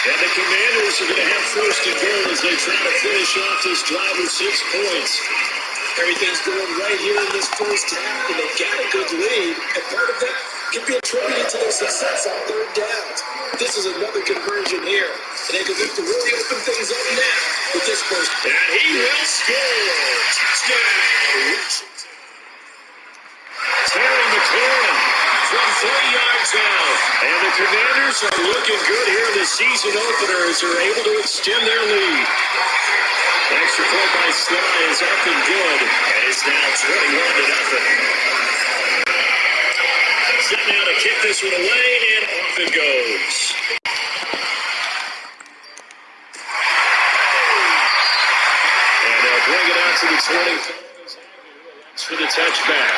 And the Commanders are going to have first and goal as they try to finish off this drive with 6 points. Everything's going right here in this first half, and they've got a good lead, and part of that can be attributed to their success on third downs. This is another conversion here, and they can look to really open things up now with this first. And he will score. Touchdown, Washington. Terry McLaurin from 3 yards out. And the Commanders are looking good here in the season opener as they're able to extend their lead. Extra point by Sly is up and good. And it's now 21-0. Set now to kick this one away, and off it goes. And they'll bring it out to the 20 for the touchback.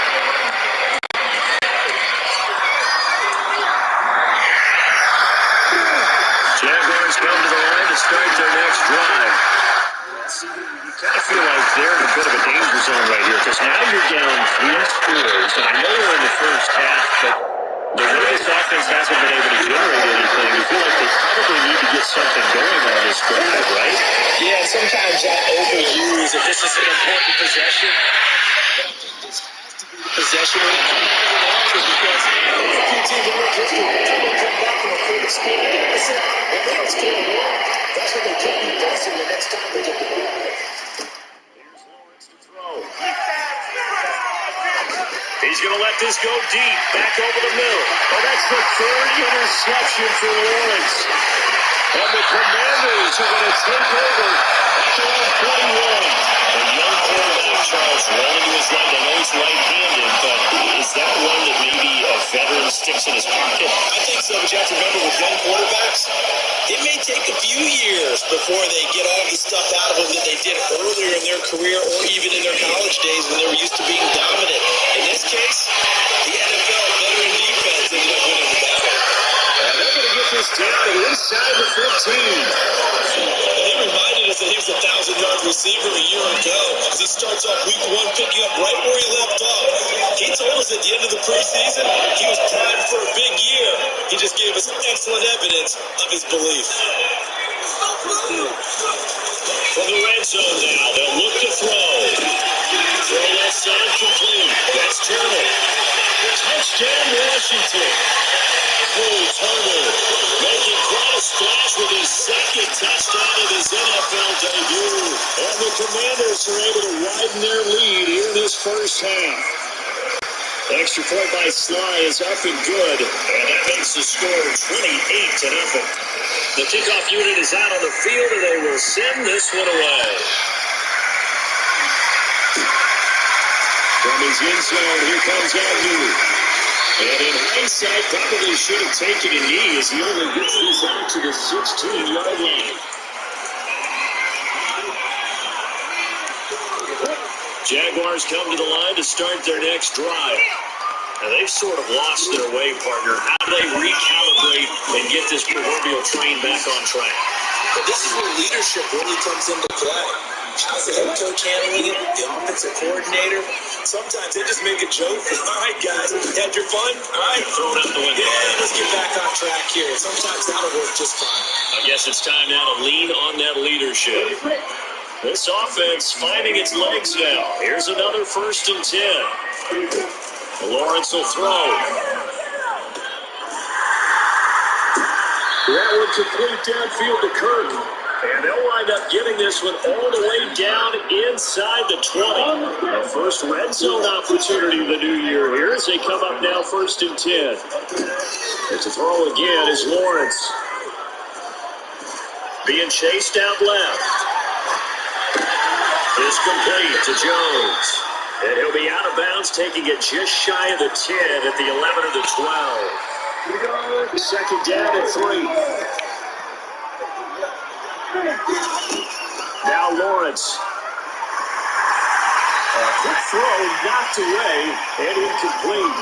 Jaguars come to the line to start their next drive. You kind of feel like they're in a bit of a danger zone right here because now you're down 3 scores. And I know we're in the first half, but the way this offense hasn't been able to generate anything, you feel like they probably need to get something going on this drive, right? Yeah, sometimes I overuse if this is an important possession. This has to be the possession where you come back and answer because a few teams in their history, they come back from a 40-score deficit, and they don't score more. That's what they can't be facing the next time they get the ball. Here's Lawrence to throw. He's going to let this go deep, back over the middle. Oh, that's the 3rd interception for Lawrence. And the Commanders are going to take over at around 21. A young quarterback, Charles, rolling to his right. I know he's right-handed, but is that one that maybe a veteran sticks in his pocket? I think so, but you have to remember with young quarterbacks, it may take a few years before they get all the stuff out of them that they did earlier in their career or even in their college days when they were used to being dominant. In this case, the NFL veteran defense ended up winning the battle. And they're going to get this down to inside the 15. And he reminded us that he was a 1,000-yard receiver a year ago as he starts off week 1 picking up right where he left off. He told us at the end of the preseason he was primed for a big year. He just gave us excellent evidence of his belief. From the red zone now, they'll look to throw. Throw left side complete. That's Turner. Touchdown, Washington. Cole Turner making quite a splash with his 2nd touchdown of his NFL debut. And the Commanders are able to widen their lead here in this first half. Extra point by Sly is up and good. And that makes the score 28-0. The kickoff unit is out on the field, and they will send this one away. From his end zone, here comes Agnew. And in hindsight, probably should have taken a knee as he only gets this out to the 16-yard line. Jaguars come to the line to start their next drive. Now, they've sort of lost their way, partner. How do they recalibrate and get this proverbial train back on track? But this is where leadership really comes into play. How's the head coach handling it? The offensive coordinator? Sometimes they just make a joke. All right, guys, had your fun? All right, Throw it out the window. yeah, let's get back on track here. Sometimes that'll work just fine. I guess it's time now to lean on that leadership. This offense finding its legs now. Here's another 1st and 10. Lawrence will throw. That one complete downfield to Kirk. And they'll wind up getting this one all the way down inside the 20. The first red zone opportunity of the new year here as they come up now 1st and 10. And to throw again is Lawrence. Being chased out left. Is complete to Jones. And he'll be out of bounds, taking it just shy of the 10 at the 11 of the 12. 2nd down and 3. Now Lawrence. A quick throw knocked away and incomplete.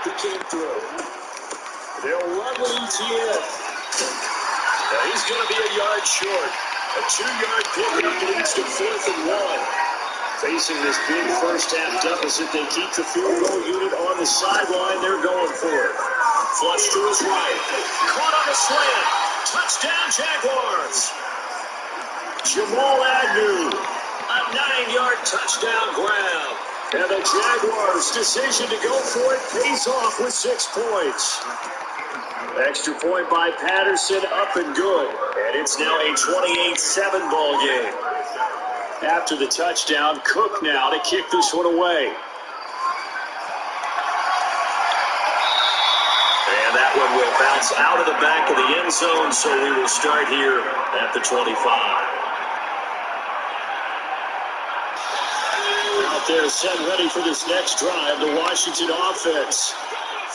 He came through. They'll run with ETN. Now he's going to be a yard short. A 2-yard pickup leads to 4th and 1. Facing this big first-half deficit, they keep the field goal unit on the sideline. They're going for it. Flush to his right. Caught on a slant. Touchdown, Jaguars. Jamal Agnew. A 9-yard touchdown grab. And the Jaguars' decision to go for it pays off with 6 points. Extra point by Patterson, up and good. And it's now a 28-7 ball game. After the touchdown, Cook now to kick this one away. And that one will bounce out of the back of the end zone, so we will start here at the 25. Out there set ready for this next drive, the Washington offense.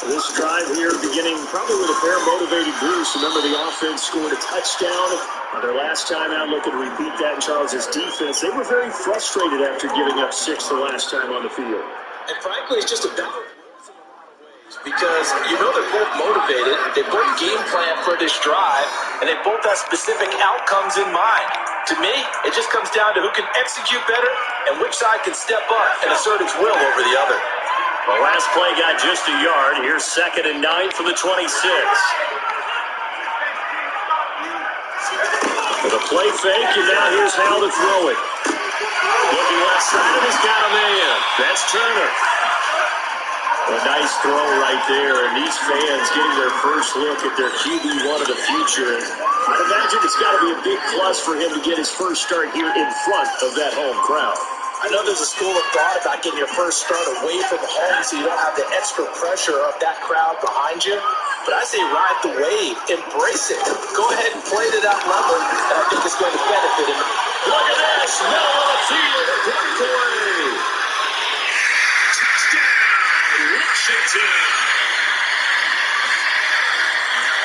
This drive here beginning probably with a fair motivated Bruce. Remember, the offense scored a touchdown on their last time out. Looking to repeat that in Charles' defense. They were very frustrated after giving up 6 the last time on the field. And frankly, it's just a battle because you know they're both motivated. They both game plan for this drive, and they both have specific outcomes in mind. To me, it just comes down to who can execute better and which side can step up and assert its will over the other. The last play got just a yard. Here's 2nd and 9 from the 26. With a play fake, and now here's Hal to throw it. Looking left side, and he's got a man. That's Turner. A nice throw right there, and these fans getting their first look at their QB1 of the future. I'd imagine it's got to be a big plus for him to get his first start here in front of that home crowd. I know there's a school of thought about getting your first start away from home so you don't have the extra pressure of that crowd behind you. But I say ride the wave. Embrace it. Go ahead and play to that level, and I think it's going to benefit him. Look at this. Middle of the field. Breakaway. Touchdown, Washington.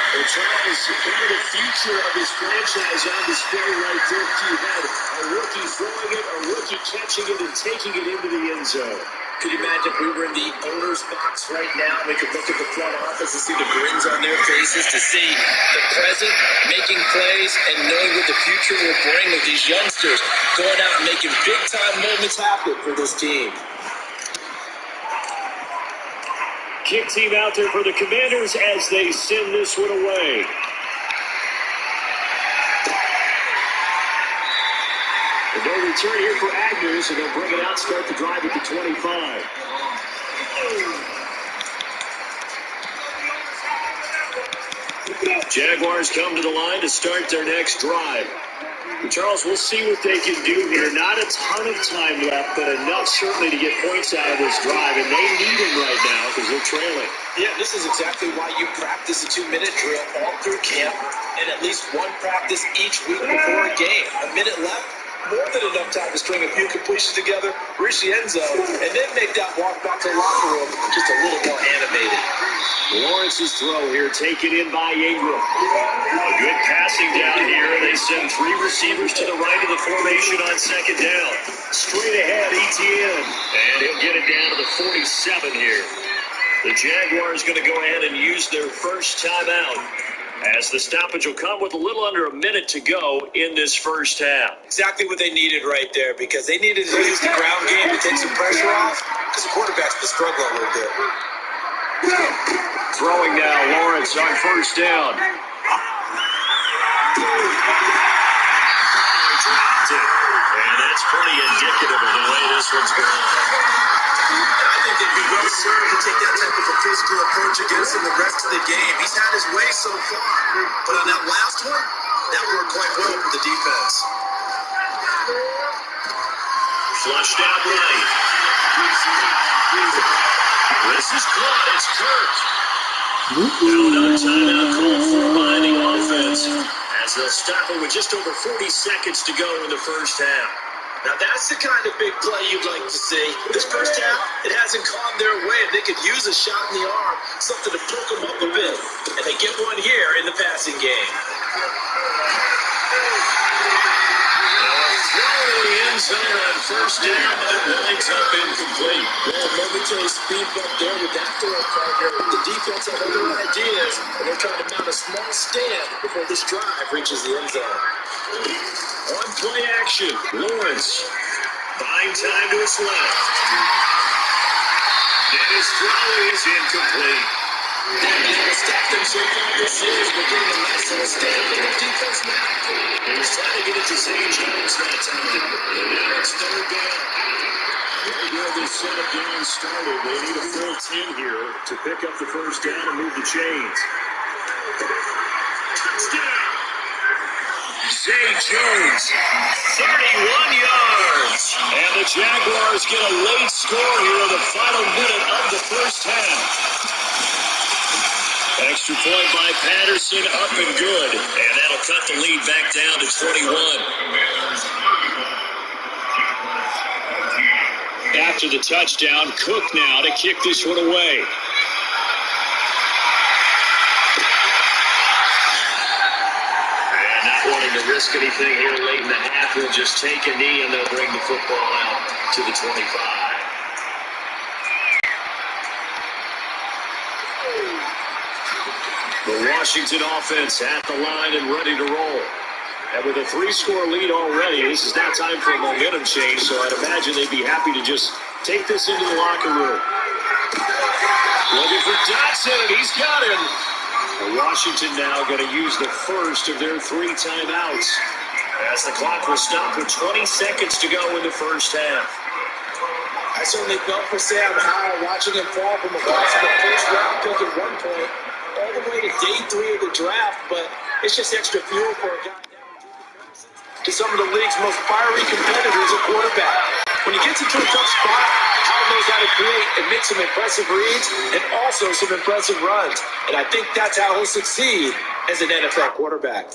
Well, Charles, kind of the future of this franchise on display right there. You had a rookie throwing it, a rookie catching it, and taking it into the end zone. Could you imagine if we were in the owner's box right now? We could look at the front office and see the grins on their faces, to see the present making plays and knowing what the future will bring with these youngsters going out and making big-time moments happen for this team. Kick team out there for the Commanders as they send this one away. And no return here for Agnew, so they'll bring it out, start the drive at the 25. Jaguars come to the line to start their next drive. And Charles, we'll see what they can do here. Not a ton of time left, but enough certainly to get points out of this drive, and they need them right now because they're trailing. Yeah, this is exactly why you practice a 2-minute drill all through camp and at least one practice each week before a game. A minute left, more than enough time to string a few completions together, reach the end zone, and then make that walk back to the locker room just a little more animated. Lawrence's throw here taken in by Ingram. A good passing down here. They send 3 receivers to the right of the formation on 2nd down. Straight ahead, Etienne. And he'll get it down to the 47 here. The Jaguars going to go ahead and use their first timeout, as the stoppage will come with a little under a minute to go in this first half. Exactly what they needed right there, because they needed to use the ground game to take some pressure off, because the quarterback's been struggling a little bit. Throwing now, Lawrence on 1st down. Dropped it. And that's pretty indicative of the way this one's going. I think they'd be well served to take that type of a physical approach against him the rest of the game. He's had his way so far, but on that last one, that worked quite well for the defense. Flushed out right. This is caught. It's Kirk. Held on timeout called for by the offense, as they'll stop it with just over 40 seconds to go in the first half. Now that's the kind of big play you'd like to see. This first half, it hasn't gone their way. They could use a shot in the arm, something to perk them up a bit. And they get one here in the passing game. The end zone on 1st down, but it winds up incomplete. Well, momentary speed bump there with that throw partner. The defense have other ideas, and they're trying to mount a small stand before this drive reaches the end zone. On play action, Lawrence. Buying time to his left. And his throw is incomplete. They've been able to stop them so far this series. We're getting a nice little stand in the defense now. He was trying to get it to Zay Jones that time. And now it's third down. Right where this setup down started, they need a full 10 here to pick up the first down and move the chains. Touchdown! Zay Jones, 31 yards. And the Jaguars get a late score here in the final minute of the first half. Extra point by Patterson, up and good. And that'll cut the lead back down to 21. After the touchdown, Cook now to kick this one away. And not wanting to risk anything here late in the half, he'll just take a knee and they'll bring the football out to the 25. The Washington offense at the line and ready to roll. And with a 3-score lead already, this is now time for a momentum change, so I'd imagine they'd be happy to just take this into the locker room. Looking for Dotson, and he's got him. And Washington now going to use the first of their 3 timeouts, as the clock will stop with 20 seconds to go in the first half. I certainly felt for Sam Howell watching him fall from a first round pick at one point, all the way to day 3 of the draft, but it's just extra fuel for a guy now to some of the league's most fiery competitors at quarterback. When he gets into a tough spot, Howell knows how to create and make some impressive reads and also some impressive runs. And I think that's how he'll succeed as an NFL quarterback.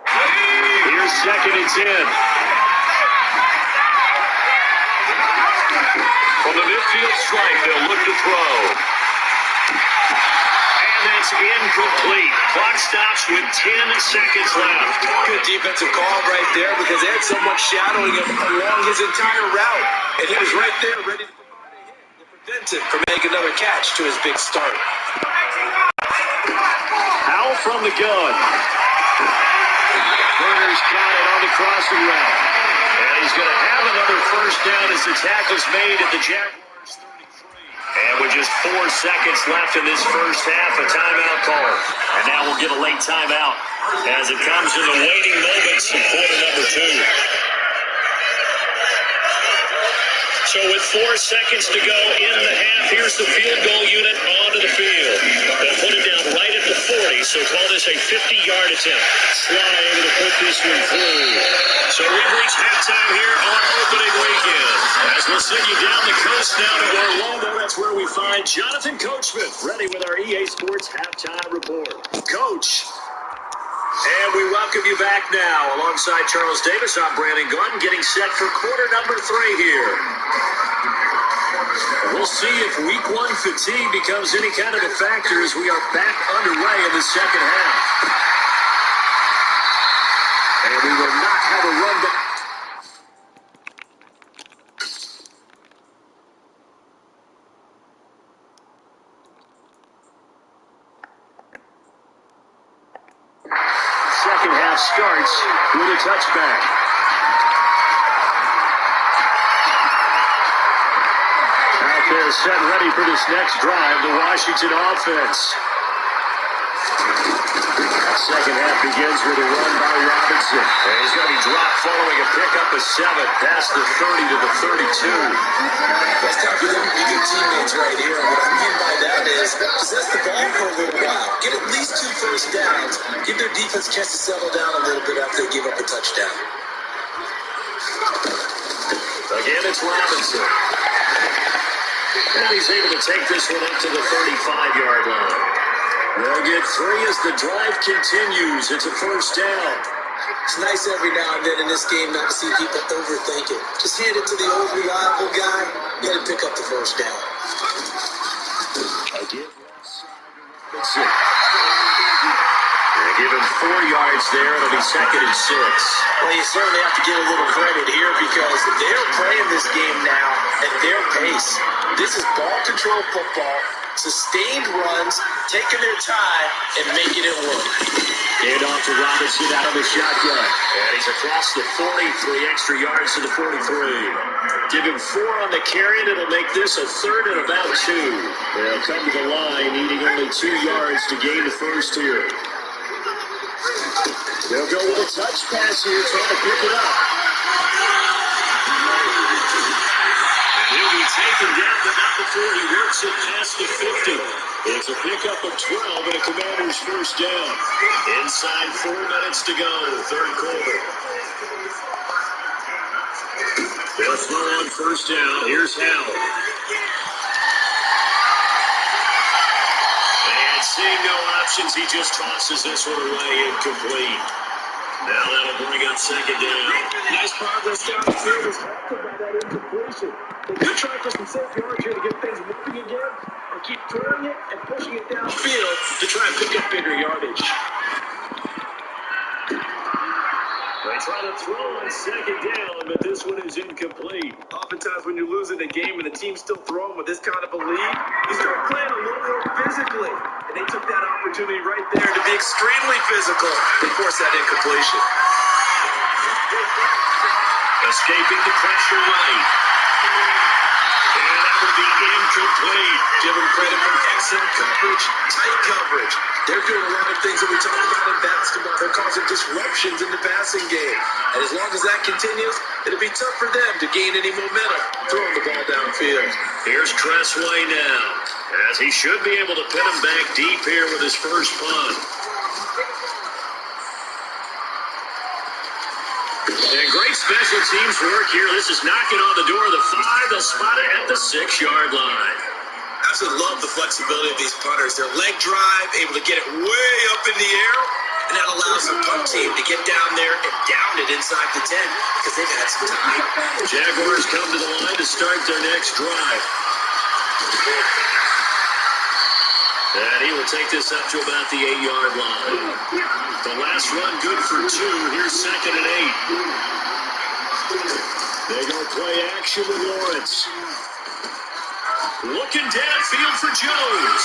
Here's 2nd and 10. From the midfield stripe, they'll look to throw. And that's incomplete. Clock stops with 10 seconds left. Good defensive call right there because they had someone shadowing him along his entire route. And he was right there ready to provide a hit to prevent him from making another catch to his big start. Howell from the gun. Burner's got it on the crossing route. And he's going to have another first down as the tackle's made at the Jaguars 33. And with just 4 seconds left in this first half, a timeout call. And now we'll get a late timeout as it comes in the waiting moments of quarter number 2. So with 4 seconds to go in the half, here's the field goal unit onto the field. They'll put it down right at the 40, so call this a 50-yard attempt. Sly able to put this one through. So we've reached halftime here on opening weekend. As we'll send you down the coast now to Orlando, that's where we find Jonathan Coachman, ready with our EA Sports Halftime Report. Coach. And we welcome you back now. Alongside Charles Davis, I'm Brandon Glenn, getting set for quarter number 3 here. We'll see if week 1 fatigue becomes any kind of a factor as we are back underway in the second half. And we will not have a run back. Second half starts with a touchback. Out there set ready for this next drive, the Washington offense. Second half begins with a run by Robinson. And he's going to be dropped following a pickup of 7 past the 30 to the 32. That's time for them to be good teammates right here. What I mean by that is possess the ball for a little while. Get at least 2 first downs. Give their defense a chance to settle down a little bit after they give up a touchdown. Again, it's Robinson. And he's able to take this one up to the 35-yard line. They'll get 3 as the drive continues. It's a first down. It's nice every now and then in this game not to see people overthink it. Just hand it to the old reliable guy, let him pick up the first down. Again, Robinson. They give him 4 yards there. It'll be 2nd and 6. Well, you certainly have to give a little credit here because they're playing this game now at their pace. This is ball control football, sustained runs, taking their time, and making it work. Hand off to Robinson out of the shotgun. And he's across the 40, 3 extra yards to the 43. Give him 4 on the carry, and it'll make this a 3rd and about 2. They'll come to the line, needing only 2 yards to gain the first here. They'll go with a touch pass here, trying to pick it up. And he'll be taken down, but not before he works it past the 50. It's a pickup of 12 and a Commander's first down. Inside 4 minutes to go, 3rd quarter. They'll throw on first down. Here's Howell. And seeing no options, he just tosses this one away, incomplete. Now that'll bring up 2nd down. Nice progress down the field is halted by that incompletion. They could try for some safe yards here to get things moving again, or keep throwing it and pushing it downfield to try and pick up bigger yardage. They try to throw on 2nd down, but this one is incomplete. Oftentimes when you're losing a game and the team's still throwing with this kind of a lead, you start playing a little more physically. And they took that opportunity right there to be extremely physical and force that incompletion. Escaping the pressure right. And that would be incomplete. Give them credit for excellent coverage, tight coverage. They're doing a lot of things that we talk about in basketball. They're causing disruptions in the passing game. And as long as that continues, it'll be tough for them to gain any momentum throwing the ball downfield. Here's Cressway now, as he should be able to pin him back deep here with his first punt. And great special teams work here. This is knocking on the door of the 5. They'll spot it at the 6-yard line. Absolutely love the flexibility of these punters. Their leg drive, able to get it way up in the air, and that allows the punt team to get down there and down it inside the 10 because they've had some time. Jaguars come to the line to start their next drive. And he will take this up to about the 8-yard line. The last run good for 2. Here's 2nd and 8. They go play action with Lawrence. Looking downfield for Jones.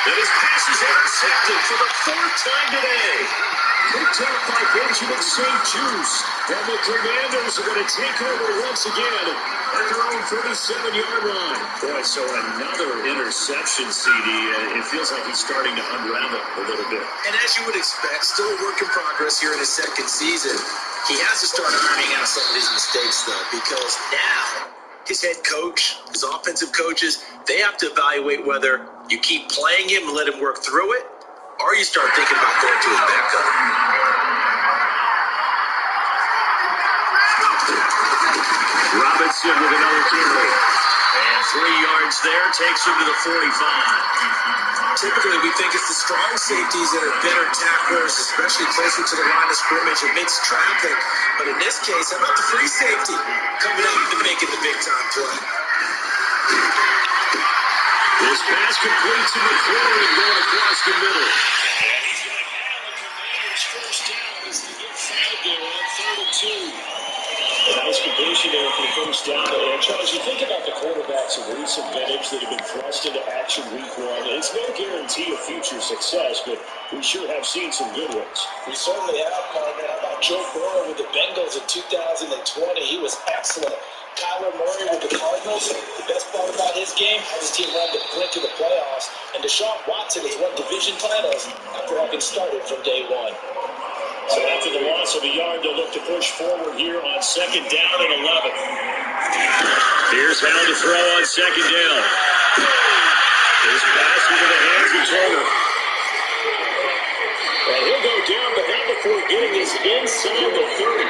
And his pass is intercepted for the 4th time today. Picked up by Benjamin St. Juice. And the Commanders are going to take over once again at their own 37-yard line. Boy, so another interception, CD. It feels like he's starting to unravel a little bit. And as you would expect, still a work in progress here in his 2nd season. He has to start ironing out some of these mistakes, though, because now his head coach, his offensive coaches, they have to evaluate whether you keep playing him and let him work through it, or you start thinking about going to his backup. Robinson with another carry. And 3 yards there, takes him to the 45. Typically, we think it's the strong safeties that are better tacklers, especially closer to the line of scrimmage amidst traffic. But in this case, how about the free safety coming up and making the big-time play? This pass complete to McLaurin going across the middle. And he's going to have the Commanders' first down as they get 5 there on 3rd and 2. A nice completion there for the first down. And Charles, you think about the quarterbacks of recent vintage that have been thrust into action week 1. It's no guarantee of future success, but we sure have seen some good ones. We certainly have, partner. How about Joe Burrow with the Bengals in 2020? He was excellent. Kyler Murray with the Cardinals. The best part about his game, how his team ran the brink to the playoffs. And Deshaun Watson has won division titles after having started from day 1. So after the loss of a yard, they'll look to push forward here on 2nd down and 11. Here's Howell to throw on 2nd down. His pass into the hands of Turner. And he'll go down, but not before getting his inside the 30.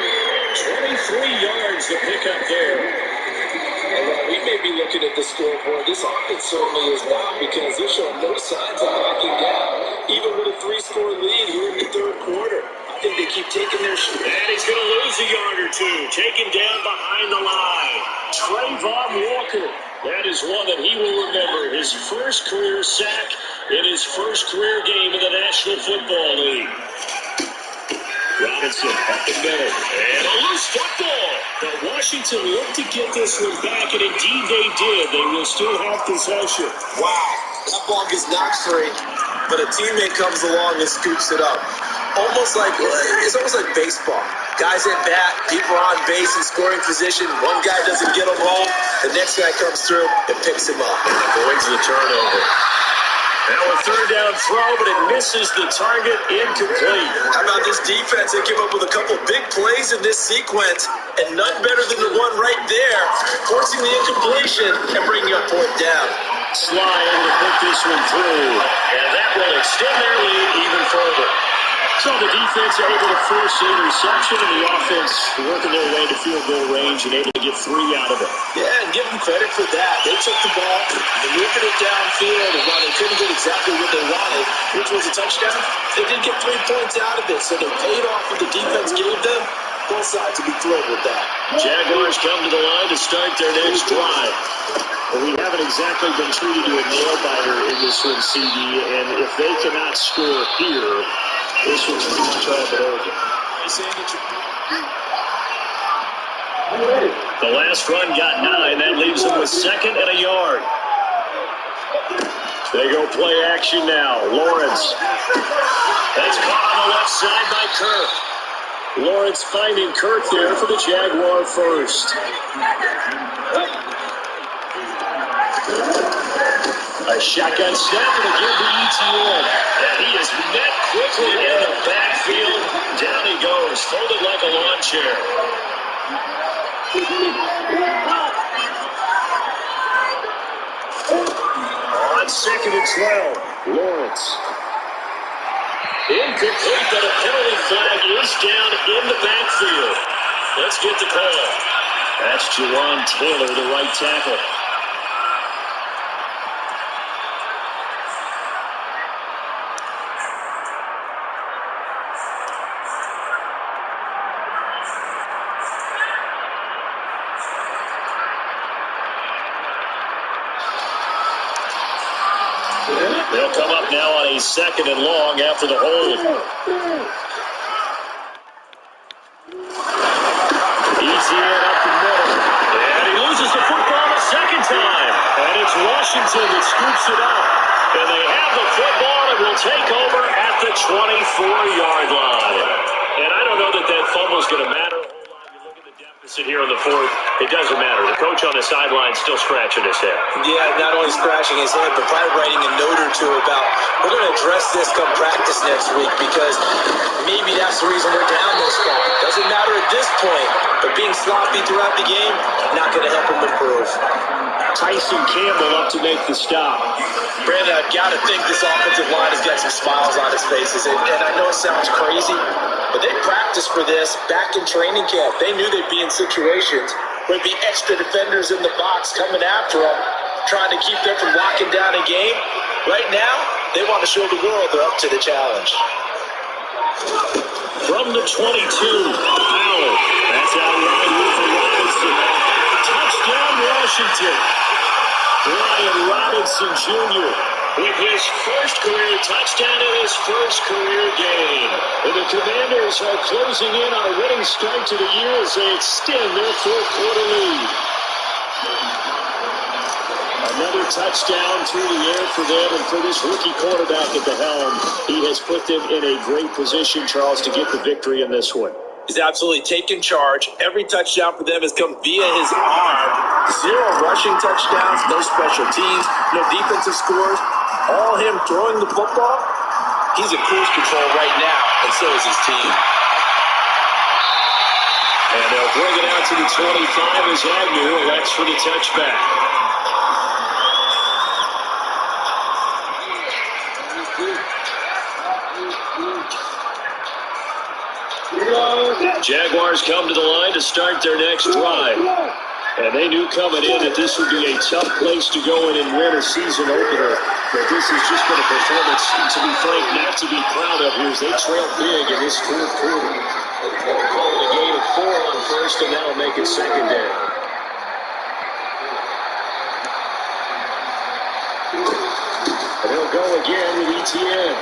23 yards to pick up there. And while we may be looking at the scoreboard, this offense certainly is not, because they're showing no signs of backing down, even with a 3-score lead here in the 3rd quarter. I think they keep taking their shot. And he's going to lose a yard or 2. Taken down behind the line. Trayvon Walker. That is one that he will remember. His first career sack in his first career game in the National Football League. Robinson up the middle. And a loose football. But Washington looked to get this one back, and indeed they did. They will still have possession. Wow. That ball gets knocked free, but a teammate comes along and scoops it up. almost like baseball. Guys at bat, people are on base in scoring position. One guy doesn't get them all. The next guy comes through and picks him up. And avoids the turnover. Now a third down throw, but it misses the target, incomplete. How about this defense? They came up with a couple big plays in this sequence, and none better than the one right there, forcing the incompletion and bringing up fourth down. Sly able to put this one through, and that will extend their lead even further. So the defense able to force the interception, and the offense working their way to field goal range and able to get 3 out of it. Yeah, and give them credit for that. They took the ball, maneuvered it downfield, and while they couldn't get exactly what they wanted, which was a touchdown, they did get 3 points out of it. So they paid off what the defense gave them. Both sides will be thrilled with that. Jaguars come to the line to start their next drive. But we haven't exactly been treated to a nail-biter in this one, CD, and if they cannot score here, this one's pretty much all but over. The last run got 9. That leaves them with 2nd and a yard. They go play action now. Lawrence. That's caught on the left side by Kirk. Lawrence finding Kirk there for the Jaguar first. A shotgun snap and again to ETN. And he is met quickly in the backfield. Down he goes, folded like a lawn chair. On 2nd and 12, Lawrence. Incomplete, but a penalty flag is down in the backfield. Let's get the call. That's Jawan Taylor, the right tackle. They'll come up now on a 2nd and long after the hold. ETN up the middle. And he loses the football the second time. And it's Washington that scoops it up. And they have the football and will take over at the 24-yard line. And I don't know that fumble's going to matter. Sit here in the 4th, it doesn't matter. The coach on the sideline still scratching his head. Yeah, not only scratching his head, but probably writing a note or two about, we're going to address this come practice next week because maybe that's the reason we're down this far. Doesn't matter at this point, but being sloppy throughout the game, not going to help him improve. Tyson Campbell up to make the stop. Brandon, I've got to think this offensive line has got some smiles on his faces, and I know it sounds crazy, but they practiced for this back in training camp. They knew they'd be in situations where there'd be extra defenders in the box coming after them, trying to keep them from locking down a game. Right now, they want to show the world they're up to the challenge. From the 22, Howard. That's out wide for Robinson. Touchdown, Washington. Brian Robinson Jr. with his first career touchdown in his first career game. And the Commanders are closing in on a winning start to the year as they extend their 4th quarter lead. Another touchdown through the air for them, and for this rookie quarterback at the helm, he has put them in a great position, Charles, to get the victory in this one. He's absolutely taken charge. Every touchdown for them has come via his arm. 0 rushing touchdowns, no special teams, no defensive scores. All him throwing the football. He's in cruise control right now, and so is his team. And they'll bring it out to the 25 as Agnew elects for the touchback. Jaguars come to the line to start their next drive. And they knew coming in that this would be a tough place to go in and win a season opener. But this has just been a performance, to be frank, not to be proud of here as they trail big in this 4th quarter. Calling a gain of 4 on first, and that'll make it 2nd down. And they'll go again with ETN.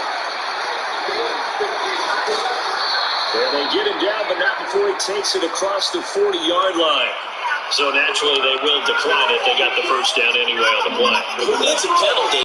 And they get him down, but not before he takes it across the 40-yard line. So naturally, they will decline it. They got the first down anyway on the play. Who needs a penalty?